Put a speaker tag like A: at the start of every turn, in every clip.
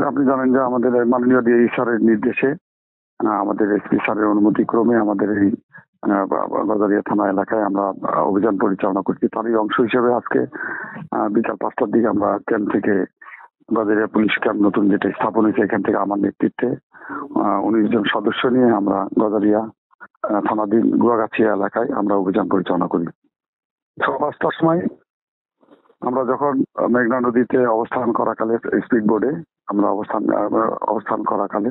A: আপনি জানেন যে আমাদের মাননীয় ডিআই স্যারের নির্দেশে আমাদের এসপি স্যারের অনুমতি ক্রমে আমাদের এই গজারিয়া থানা এলাকায় আমরা অভিযান পরিচালনা করছি। তারই অংশ হিসেবে আজকে বিকাল 5টার দিকে আমরা ক্যাম্প থেকে গজারিয়া পুলিশ ক্যাম্প নতুন যেটা স্থাপন হয়েছে এখান থেকে আমার নেতৃত্বে 19 জন সদস্য নিয়ে আমরা গজারিয়া থানাধীন গুয়াগাছিয়া এলাকায় আমরা অভিযান পরিচালনা করি। 5টার সময় আমরা যখন মেঘনা নদীতে অবস্থান করাকালে স্পিড বোর্ডে আমরা অবস্থান করাকালে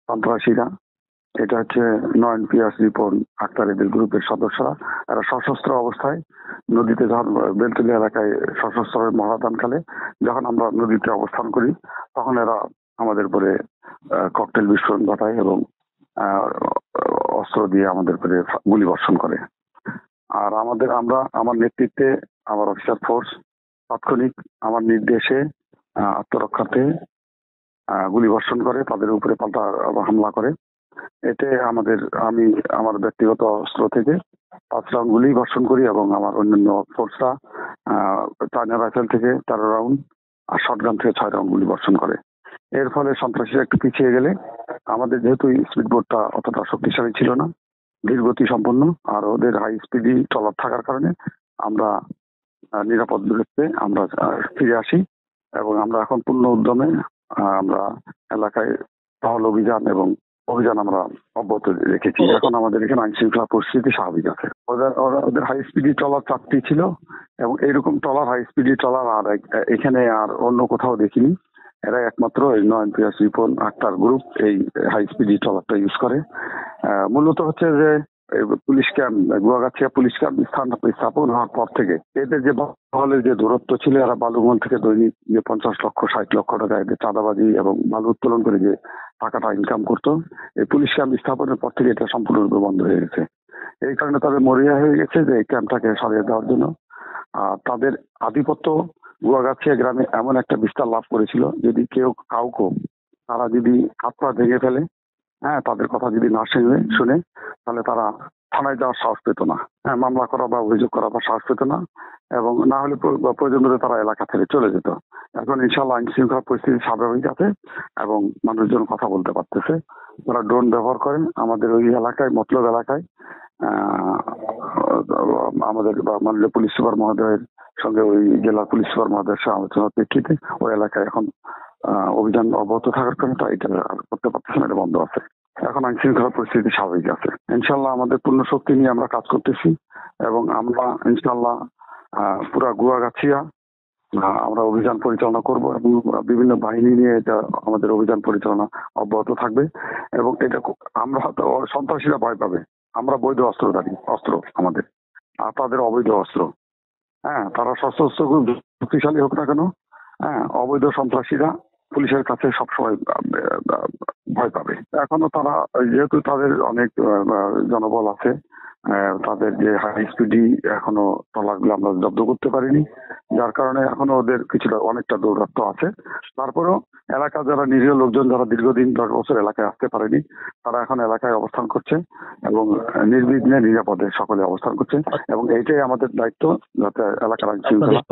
A: সন্ত্রাসীরা, এটা হচ্ছে নয়ন পিয়াস রিপন আক্তার এদের গ্রুপের সদস্যরা, এরা সশস্ত্র অবস্থায় নদীতে যখন বেলতলি এলাকায় সশস্ত্রের মহড়াদানকালে যখন আমরা নদীতে অবস্থান করি তখন এরা আমাদের উপরে ককটেল বিস্ফোরণ ঘটায় এবং অস্ত্র দিয়ে আমাদের উপরে গুলি বর্ষণ করে। আর আমার নেতৃত্বে আমার অফিসার ফোর্স তাৎক্ষণিক আমার নির্দেশে আত্মরক্ষার্থে গুলি বর্ষণ করে, তাদের উপরে পাল্টা হামলা করে। এতে আমি আমার ব্যক্তিগত অস্ত্র থেকে 5 রাউন্ড গুলি বর্ষণ করি এবং আমার অন্যান্য ফোর্সরা চায়না রাইফেল থেকে 13 রাউন্ড আর শটগান থেকে 6 রাউন্ড গুলি বর্ষণ করে। এর ফলে সন্ত্রাসীরা একটু পিছিয়ে গেলে আমাদের যেহেতু স্পিড বোটটা অতটা শক্তিশালী ছিল না, ধীরগতি সম্পন্ন, আর ওদের হাই স্পিডি ট্রলার থাকার কারণে আমরা নিরাপদ দূরত্বে আমরা ফিরে আসি এবং আমরা এখন পূর্ণ উদ্যমে আমরা এলাকায় টহল অভিযান আমরা অব্যাহত রেখেছি। এখন আমাদের এখানে আইন শৃঙ্খলা পরিস্থিতি স্বাভাবিক আছে। ওদের হাই স্পিডি ট্রলার 4টি ছিল এবং এইরকম ট্রলার হাই স্পিডি ট্রলার আর এখানে আর অন্য কোথাও দেখিনি। এরা একমাত্র এই নয়ন পিয়াস রিপন আক্তার গ্রুপ এই হাই স্পিডি ট্রলারটা ইউজ করে। মূলত হচ্ছে যে police camp Guagachhia police camp স্থাপন হওয়ার পর থেকে এদের যে বহলের যে দূরত্ব ছিল, এরা বালুমল থেকে দৈনিক যে 50 লক্ষ 60 লক্ষ টাকা এদের চাঁদাবাজি এবং বালু উত্তোলন করে যে টাকাটা ইনকাম করতো, এই পুলিশ ক্যাম্প স্থাপনের পর থেকে এটা সম্পূর্ণরূপে বন্ধ হয়ে গেছে। এই কারণে তাদের মরিয়া হয়ে গেছে যে এই ক্যাম্পটাকে সরিয়ে দেওয়ার জন্য। আর তাদের আধিপত্য গুয়াগাছিয়া গ্রামে এমন একটা বিস্তার লাভ করেছিল, যদি কাউকে তারা যদি হাত পা ভেঙে ফেলে, তাদের কথা যদি না শুনে তাহলে তারা থানায় যাওয়ার সাহস পেত না, মামলা করা বা অভিযোগ করা বা সাহস পেত না, এবং না হলে প্রয়োজন হলে তারা এলাকা থেকে চলে যেত। এখন ইনশাল্লাহ আইন শৃঙ্খলা পরিস্থিতি স্বাভাবিক আছে এবং মানুষজন কথা বলতে পারতেছে। তারা ড্রোন ব্যবহার করেন আমাদের ওই এলাকায়, মতলব এলাকায়। আমাদের মাননীয় পুলিশ সুপার মহোদয়ের সঙ্গে ওই জেলা পুলিশ সুপার মহোদয়ের সঙ্গে আলোচনার প্রেক্ষিতে ওই এলাকায় এখন অভিযান অব্যাহত থাকার কারণে এটা করতে পারতেছে না, এটা বন্ধ আছে। এখন আইন শৃঙ্খলা পরিস্থিতি স্বাভাবিক আছে। ইনশাল্লাহ আমাদের পূর্ণ শক্তি নিয়ে আমরা কাজ করতেছি এবং আমরা ইনশাল্লাহ পুরা গুয়াগাছিয়া আমরা অভিযান পরিচালনা করব এবং বিভিন্ন বাহিনী নিয়ে এটা আমাদের অভিযান পরিচালনা অব্যাহত থাকবে। এবং এটা আমরা হয়তো সন্ত্রাসীরা ভয় পাবে, আমরা বৈধ অস্ত্রধারী, অস্ত্র আমাদের, আর তাদের অবৈধ অস্ত্র। তারা সশস্ত্র শক্তিশালী হোক না কেন, অবৈধ সন্ত্রাসীরা পুলিশের কাছে সবসময় ভয় পাবে। এখনো তারা যেহেতু তাদের অনেক জনবল আছে, তাদের যে হাই স্পিডি এখনো ট্রলারগুলো আমরা জব্দ করতে পারিনি, যার কারণে এখনো ওদের কিছুটা অনেকটা দৌরাত্ম্য আছে। তারপরেও এলাকা যারা নিরীহ লোকজন, যারা দীর্ঘদিন 10 বছর এলাকায় আসতে পারেনি, তারা এখন এলাকায় অবস্থান করছে এবং নির্বিঘ্নে নিরাপদে সকলে অবস্থান করছে এবং এইটাই আমাদের দায়িত্ব, যাতে এলাকার আইন শৃঙ্খলা।